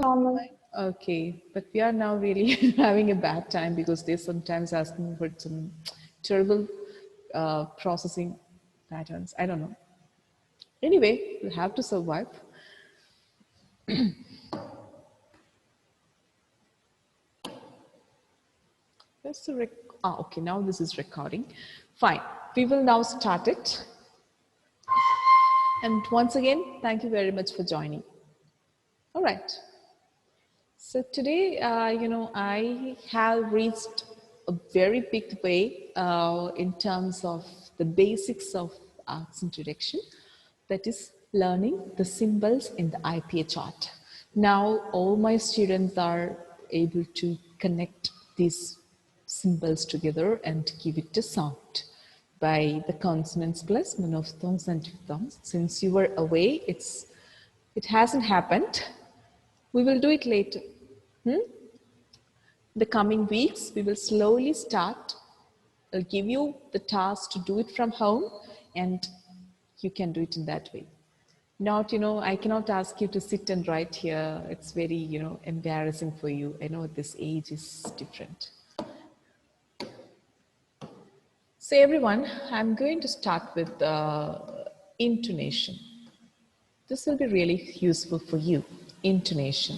Normal. Okay, but we are now really having a bad time because they sometimes ask me for some terrible processing patterns. I don't know. Anyway, we'll have to survive. That's the okay, now this is recording. Fine. We will now start it. And once again, thank you very much for joining. All right. So today, I have reached a very big way in terms of the basics of arts introduction, that is learning the symbols in the IPA chart. Now, all my students are able to connect these symbols together and give it a sound by the consonants plus monophthongs and diphthongs. Since you were away, it hasn't happened. We will do it later. The coming weeks, we will slowly start. I'll give you the task to do it from home and you can do it in that way. Not, I cannot ask you to sit and write here. It's very, embarrassing for you. I know this age is different. So everyone, I'm going to start with intonation. This will be really useful for you, intonation.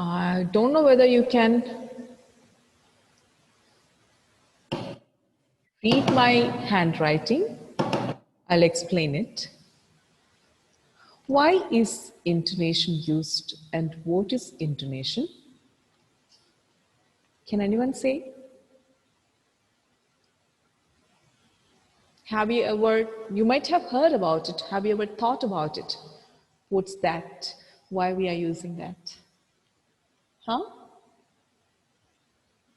I don't know whether you can read my handwriting. I'll explain it. Why is intonation used and what is intonation? Can anyone say? Have you ever, you might have heard about it. Have you ever thought about it? What's that? Why we are using that? Huh?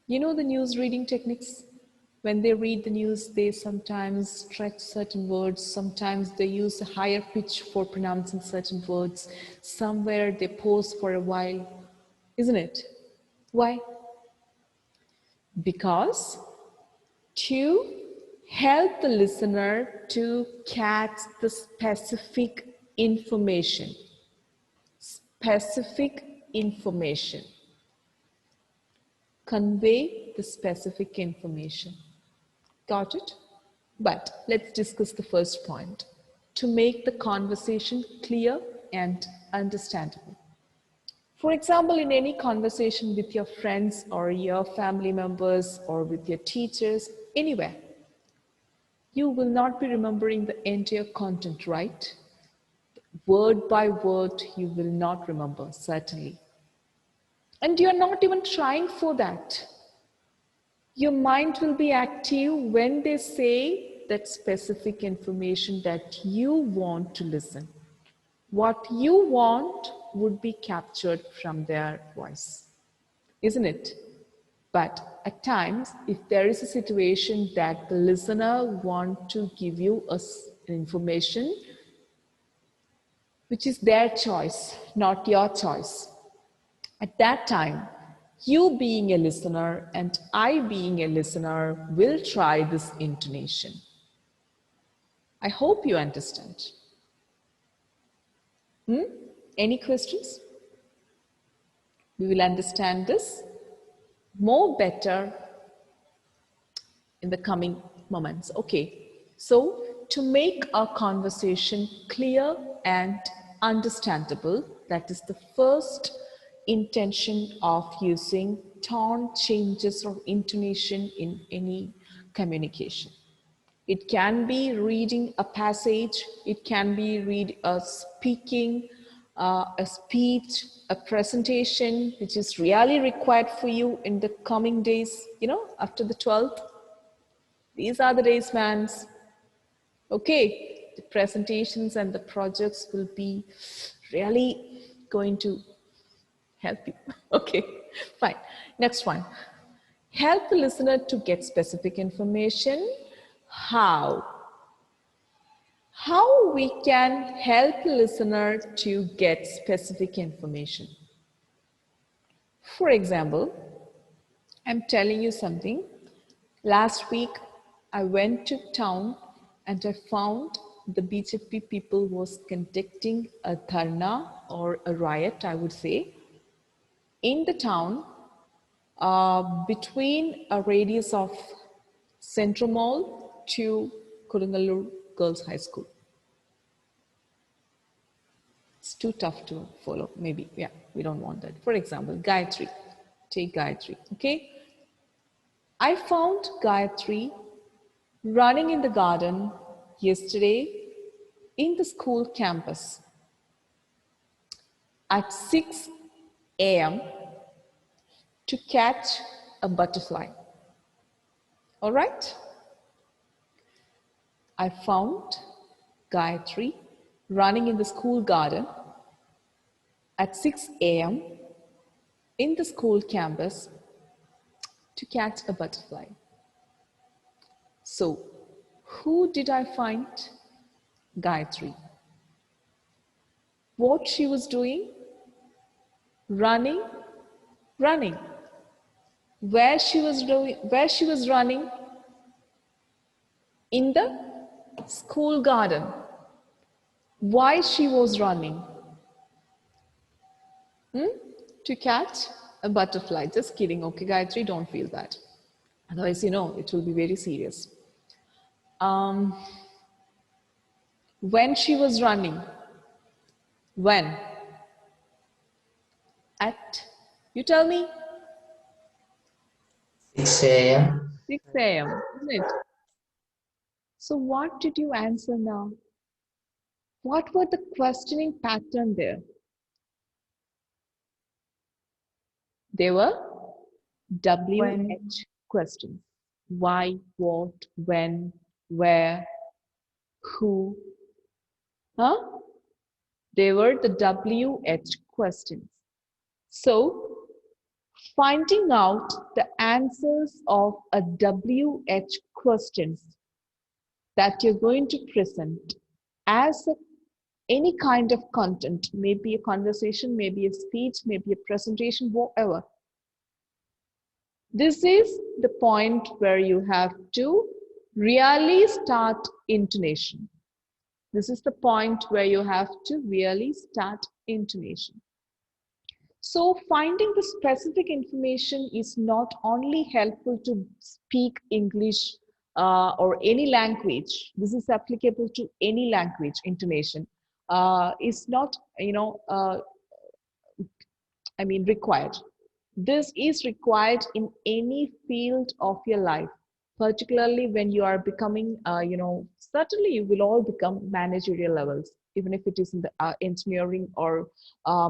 You know the news reading techniques? When they read the news, they sometimes stretch certain words. Sometimes they use a higher pitch for pronouncing certain words. Somewhere they pause for a while. Isn't it? Why? Because to help the listener to catch the specific information. Specific information. Convey the specific information. Got it? But let's discuss the first point. To make the conversation clear and understandable. For example, in any conversation with your friends or your family members or with your teachers, anywhere, you will not be remembering the entire content, right? Word by word, you will not remember, certainly. And you're not even trying for that. Your mind will be active when they say that specific information that you want to listen. What you want would be captured from their voice, isn't it? But at times, if there is a situation that the listener wants to give you information, which is their choice, not your choice, at that time, you being a listener and I being a listener will try this intonation. I hope you understand. Any questions? We will understand this more better in the coming moments. Okay, so to make our conversation clear and understandable, that is the first intention of using tone changes or intonation in any communication. It can be reading a passage, it can be speaking a speech, a presentation, which is really required for you in the coming days, after the 12th. These are the days, man. Okay, the presentations and the projects will be really going to help you. Okay, fine. Next one. Help the listener to get specific information. How? How we can help listener to get specific information. For example, I'm telling you something. Last week, I went to town and I found the BJP people was conducting a dharna or a riot, I would say, in the town between a radius of Central Mall to Kodungalur Girls High School. It's too tough to follow, maybe. Yeah, we don't want that. For example, Gayatri. Take Gayatri, okay? I found Gayatri running in the garden yesterday in the school campus at 6 a.m. to catch a butterfly. All right? I found Gayatri running in the school garden at 6 a.m. in the school campus to catch a butterfly. So, who did I find? Gayatri. What she was doing? Running. Where she was running? In the school garden. Why she was running? To catch a butterfly. Just kidding, okay, Gayatri, don't feel bad. Otherwise, it will be very serious. When she was running? When? At, you tell me? 6 a.m. 6 a.m., isn't it? So what did you answer now? What were the questioning pattern there? They were WH questions. Why, what, when, where, who? Huh? They were the WH questions. So, finding out the answers of a WH questions that you're going to present as any kind of content, maybe a conversation, maybe a speech, maybe a presentation, whatever. This is the point where you have to really start intonation. This is the point where you have to really start intonation. So finding the specific information is not only helpful to speak English or any language. This is applicable to any language. Intonation is not, required. This is required in any field of your life, particularly when you are becoming, certainly you will all become managerial levels, even if it is in the engineering or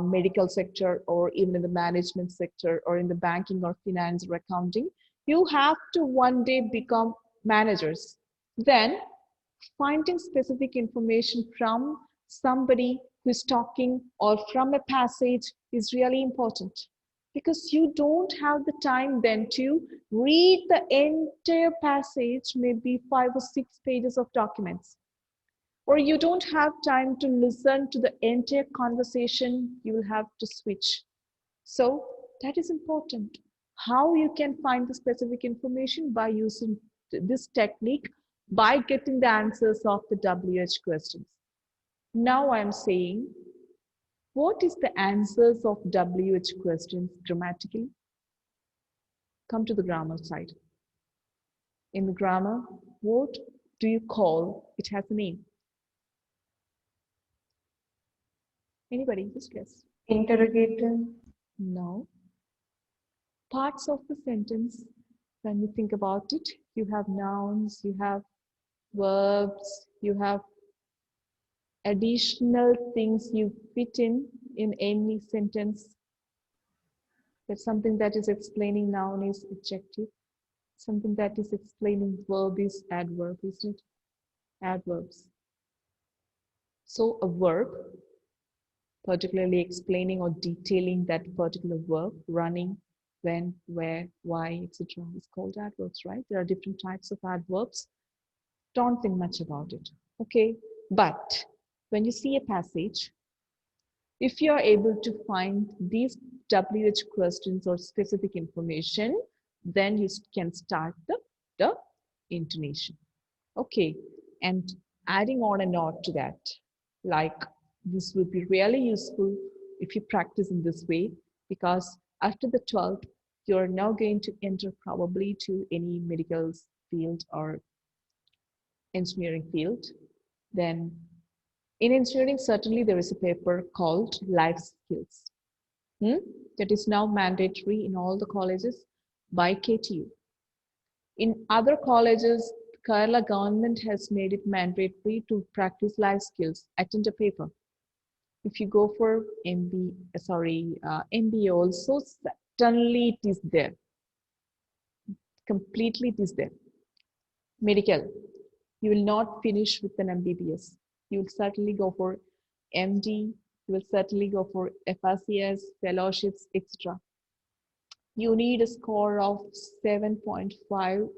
medical sector, or even in the management sector, or in the banking or finance or accounting. You have to one day become managers. Then finding specific information from somebody who's talking or from a passage is really important, because you don't have the time then to read the entire passage, maybe 5 or 6 pages of documents, or you don't have time to listen to the entire conversation. You will have to switch. So that is important. How you can find the specific information? By using this technique, by getting the answers of the WH questions. Now I'm saying, what is the answers of WH questions grammatically? Come to the grammar side. In the grammar, what do you call? It has a name. Anybody? Just guess. Interrogative. No. Parts of the sentence, when you think about it, you have nouns, you have verbs, you have additional things you fit in any sentence. But something that is explaining noun is adjective. Something that is explaining verb is adverb, isn't it? Adverbs. So a verb, particularly explaining or detailing that particular verb, running, when, where, why, etc., is called adverbs, right? There are different types of adverbs. Don't think much about it. Okay. But when you see a passage, if you are able to find these WH questions or specific information, then you can start the intonation. Okay, and adding on a note to that, like this would be really useful if you practice in this way, because after the 12th, you're now going to enter probably to any medical field or engineering field. Then in engineering, certainly there is a paper called Life Skills that is now mandatory in all the colleges by KTU. In other colleges, Kerala government has made it mandatory to practice life skills, attend a paper. If you go for MBA also, certainly it is there. Completely it is there. Medical, you will not finish with an MBBS. You will certainly go for MD, you will certainly go for FRCS, fellowships, etc. You need a score of 7.5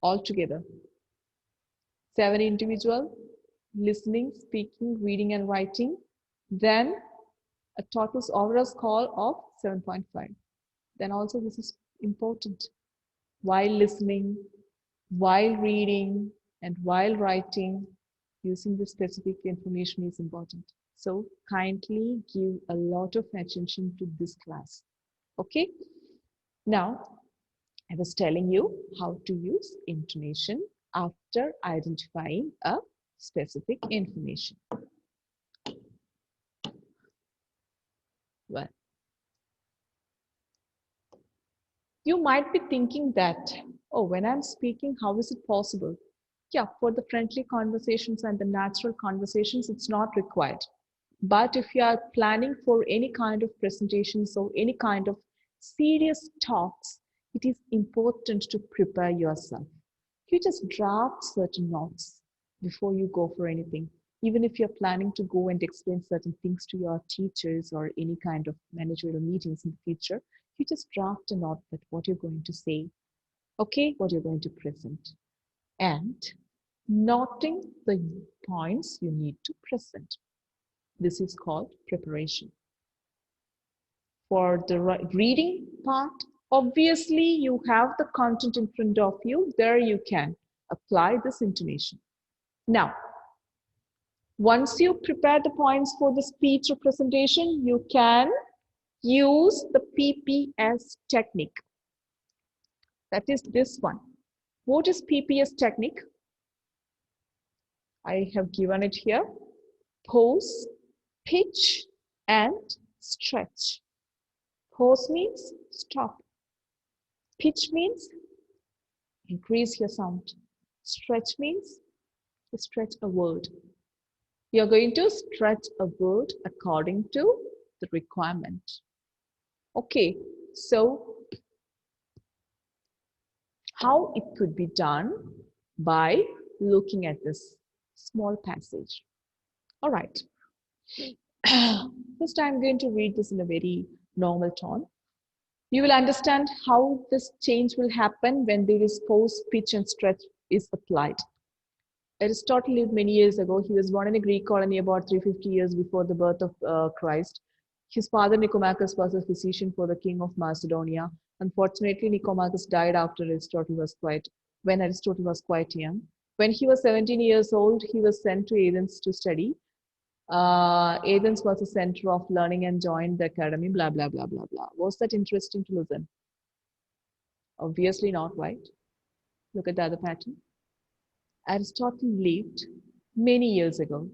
altogether. 7 individual, listening, speaking, reading and writing. Then a total overall score of 7.5. Then also this is important. While listening, while reading, and while writing, using the specific information is important. So kindly give a lot of attention to this class. Okay. Now, I was telling you how to use intonation after identifying a specific information. Well, you might be thinking that, oh, when I'm speaking, how is it possible? Yeah, for the friendly conversations and the natural conversations, it's not required. But if you are planning for any kind of presentations or any kind of serious talks, it is important to prepare yourself. You just draft certain notes before you go for anything. Even if you're planning to go and explain certain things to your teachers or any kind of managerial meetings in the future, you just draft a note that what you're going to say, okay, what you're going to present, and noting the points you need to present. This is called preparation. For the reading part, obviously you have the content in front of you. There you can apply this intonation. Now, once you prepare the points for the speech or presentation, you can use the PPS technique. That is this one. What is PPS technique? I have given it here. Pause, pitch, and stretch. Pause means stop. Pitch means increase your sound. Stretch means to stretch a word. You're going to stretch a word according to the requirement. Okay, so how it could be done? By looking at this small passage. All right. First, I'm going to read this in a very normal tone. You will understand how this change will happen when there is pause, pitch, and stretch is applied. Aristotle lived many years ago. He was born in a Greek colony about 350 years before the birth of Christ. His father Nicomachus was a physician for the king of Macedonia. Unfortunately, Nicomachus died after when Aristotle was quite young. When he was 17 years old, he was sent to Athens to study. Athens was a center of learning and joined the academy, blah, blah, blah, blah, blah. Was that interesting to listen? Obviously not, right? Look at the other pattern. Aristotle lived many years ago.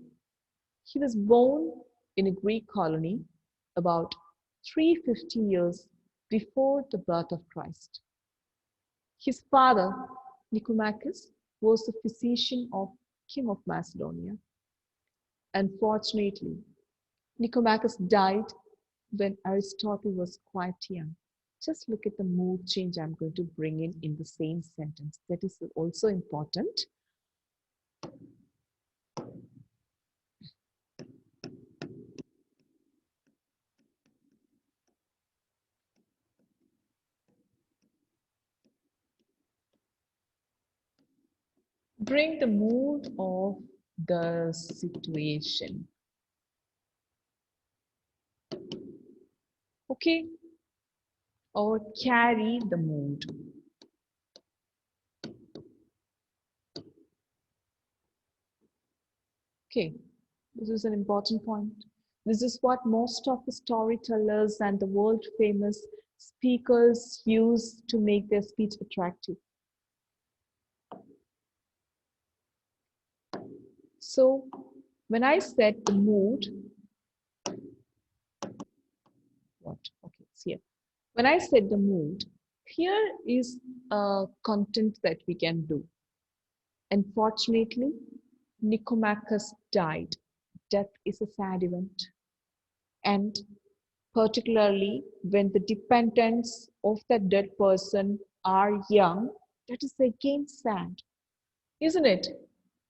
He was born in a Greek colony about 350 years before the birth of Christ. His father, Nicomachus, was the physician of King of Macedonia. Unfortunately, Nicomachus died when Aristotle was quite young. Just look at the mood change I'm going to bring in the same sentence. That is also important. Bring the mood of the situation. Okay? Or carry the mood. Okay, this is an important point. This is what most of the storytellers and the world famous speakers use to make their speech attractive. So, when I said the mood, what? Okay, it's here. When I said the mood, here is a content that we can do. Unfortunately, Nicomachus died. Death is a sad event. And particularly when the dependents of the dead person are young, that is again sad, isn't it?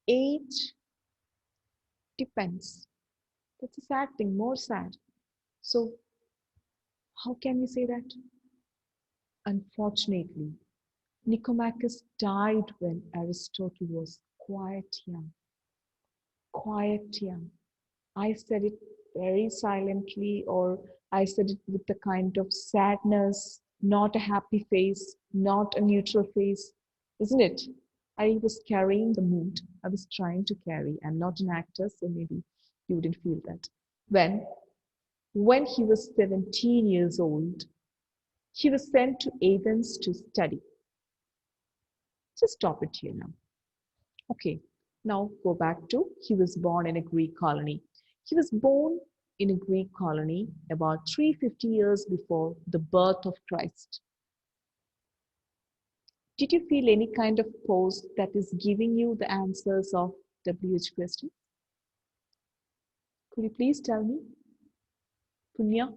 Age depends. That's a sad thing, more sad. So, how can we say that? Unfortunately, Nicomachus died when Aristotle was quite young. Quite young. I said it very silently, or I said it with a kind of sadness, not a happy face, not a neutral face, isn't it? I was carrying the mood. I was trying to carry. I'm not an actor, so maybe you wouldn't feel that. When, when he was 17 years old, he was sent to Athens to study. Just stop it here now. Okay, now go back to he was born in a Greek colony. He was born in a Greek colony about 350 years before the birth of Christ. Did you feel any kind of pause that is giving you the answers of WH questions? Could you please tell me? Punya?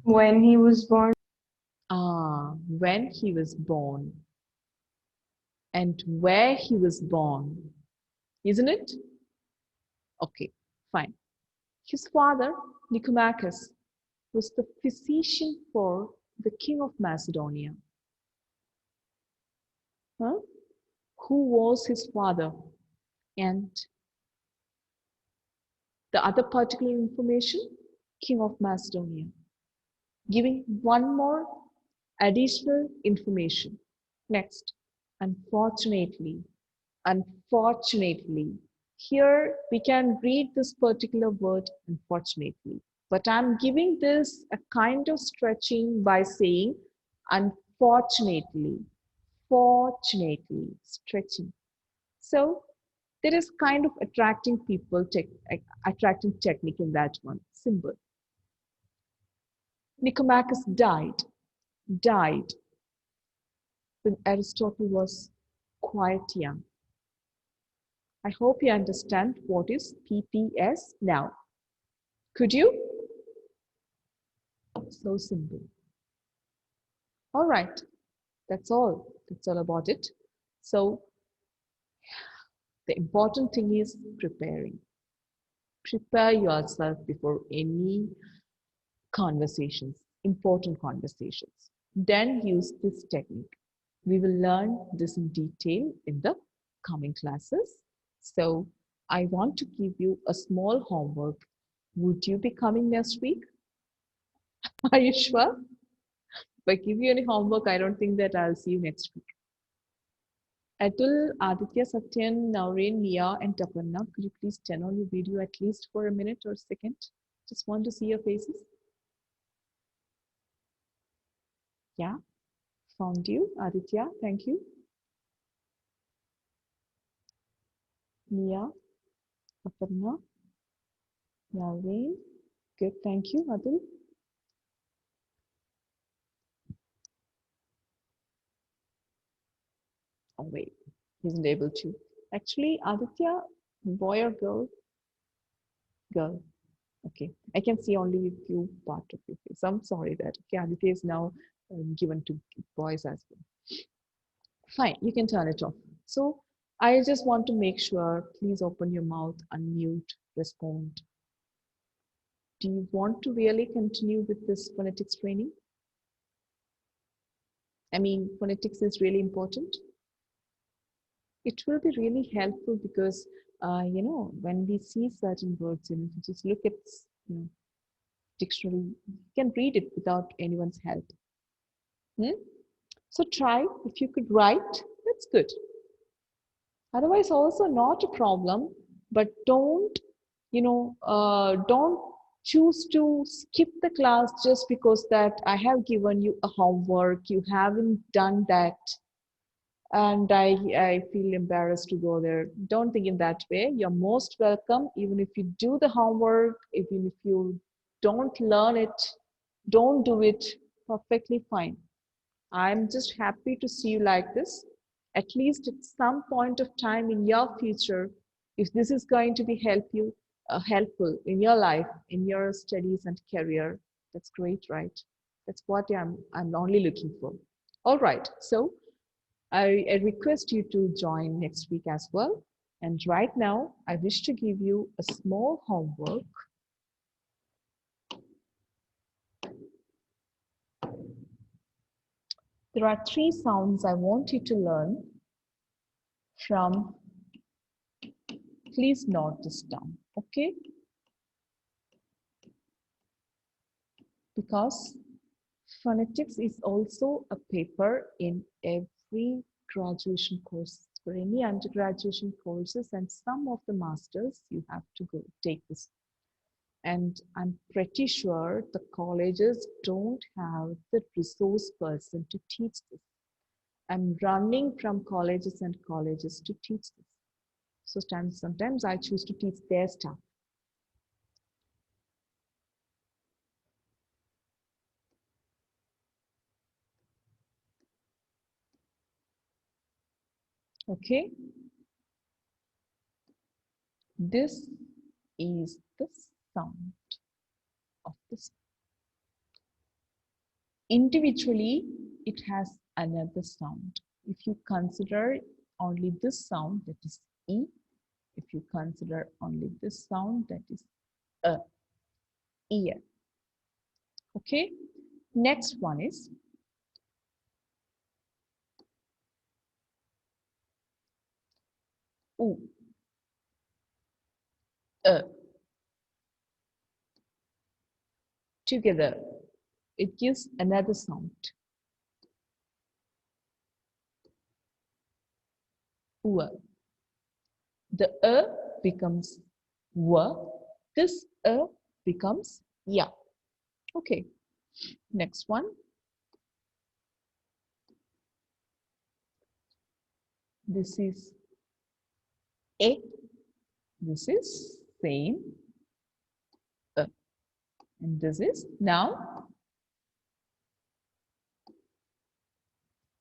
When he was born. When he was born and where he was born, isn't it? Okay, fine. His father, Nicomachus, was the physician for the king of Macedonia. Huh? Who was his father? And the other particular information, king of Macedonia. Giving one more additional information. Next, unfortunately, unfortunately, here we can read this particular word unfortunately, but I'm giving this a kind of stretching by saying unfortunately, fortunately, stretching. So there is kind of attracting technique in that one symbol. Nicomachus died when Aristotle was quite young. I hope you understand what is PPS now. Could you? So simple. All right, that's all. That's all about it. So the important thing is preparing. Prepare yourself before any conversations, important conversations. Then use this technique. We will learn this in detail in the coming classes. So I want to give you a small homework. Would you be coming next week? Are you sure? If I give you any homework, I don't think that I'll see you next week. Atul, Aditya, Satyan, Naureen, Mia, and Tapanna, could you please turn on your video at least for a minute or a second? Just want to see your faces. Yeah, found you. Aditya, thank you. Mia, Tapanna, Naureen, good, thank you. Atul. Oh, wait, he isn't able to. Actually, Aditya, boy or girl? Girl. Okay, I can see only a few part of your face. I'm sorry that. Okay, Aditya is now given to boys as well. Fine, you can turn it off. So I just want to make sure, please open your mouth, unmute, respond. Do you want to really continue with this phonetics training? I mean, phonetics is really important. It will be really helpful because, when we see certain words, if you just look at, you know, dictionary, you can read it without anyone's help. Hmm? So try, if you could write, that's good. Otherwise, also not a problem, but don't choose to skip the class just because that I have given you a homework, you haven't done that, and I feel embarrassed to go there. Don't think in that way. You're most welcome, even if you do the homework, even if you don't learn it, don't do it, perfectly fine. I'm just happy to see you like this. At least at some point of time in your future, if this is going to be helpful in your life, in your studies and career, that's great, right? That's what I'm only looking for. All right, so I request you to join next week as well. And right now, I wish to give you a small homework. There are 3 sounds I want you to learn from. Please note this down, okay? Because phonetics is also a paper in every graduation course. For any undergraduation courses and some of the masters, you have to go take this. And I'm pretty sure the colleges don't have the resource person to teach this. I'm running from colleges and colleges to teach this. So sometimes I choose to teach their stuff. Okay, this is the sound of this. Individually, it has another sound. If you consider only this sound, that is E. If you consider only this sound, that is a, ear. Okay, next one is U, together. It gives another sound. U. The becomes W. This becomes ya. Okay, next one. This is A. This is same. And this is now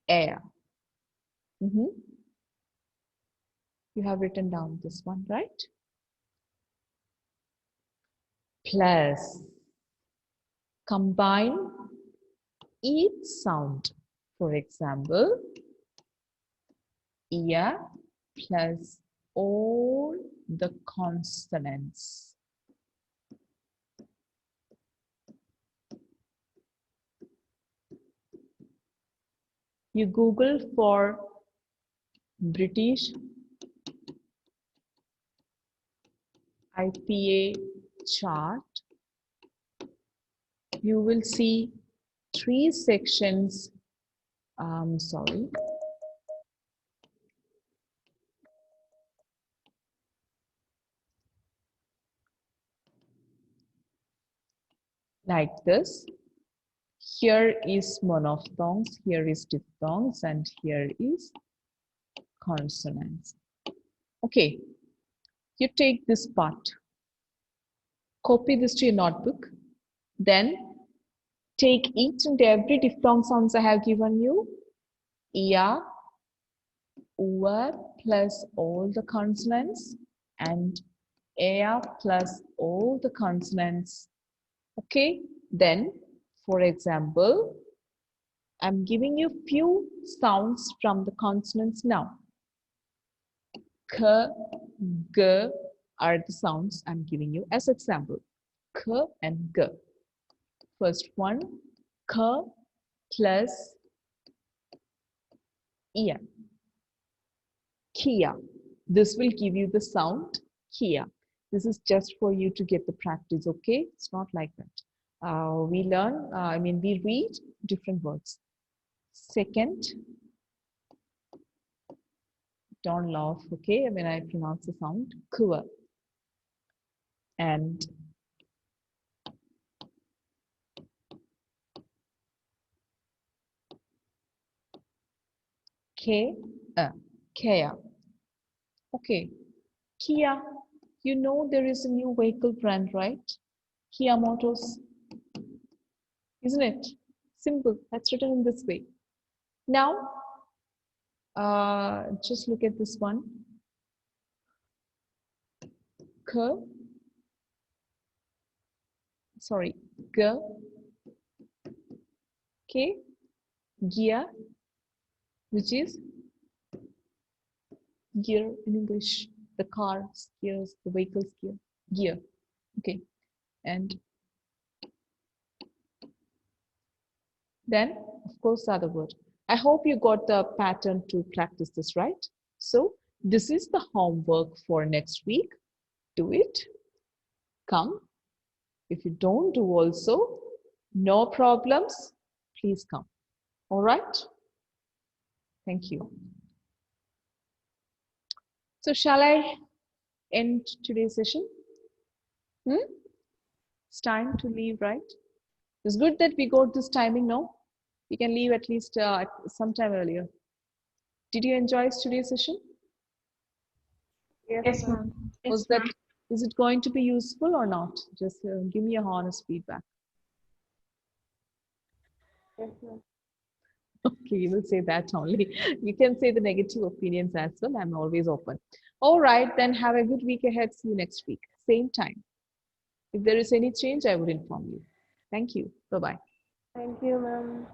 air. You have written down this one, right? Plus, combine each sound. For example, ear plus all the consonants. You Google for British IPA chart. You will see 3 sections. Sorry. Like this. Here is monophthongs, here is diphthongs, and here is consonants. Okay, you take this part, copy this to your notebook, then take each and every diphthong sounds I have given you, ia, ua plus all the consonants, and ea plus all the consonants. Okay, then, for example, I'm giving you few sounds from the consonants now. K, G are the sounds I'm giving you as example. K and G. First one, K plus ear. Kia. This will give you the sound Kia. This is just for you to get the practice, okay? It's not like that. We learn, we read different words. Second, don't laugh, okay, when I pronounce the sound, Kua. And K, Kea. Okay, Kia. You know there is a new vehicle brand, right? Kia Motors, isn't it? Simple. That's written in this way. Now, just look at this one. K, sorry, G, K, Gia, which is gear in English. The car gears, the vehicle's gear, gear. Okay, and then, of course, the other word. I hope you got the pattern to practice this, right? So, this is the homework for next week. Do it. Come. If you don't do also, no problems. Please come. All right? Thank you. So, shall I end today's session? It's time to leave, right? It's good that we got this timing, no? We can leave at least sometime earlier. Did you enjoy today's session? Yes, ma'am. Was that, is it going to be useful or not? Just give me a honest feedback. Yes, ma'am. Okay, you will say that only. You can say the negative opinions as well. I'm always open. All right, then have a good week ahead. See you next week. Same time. If there is any change, I would inform you. Thank you. Bye-bye. Thank you, ma'am.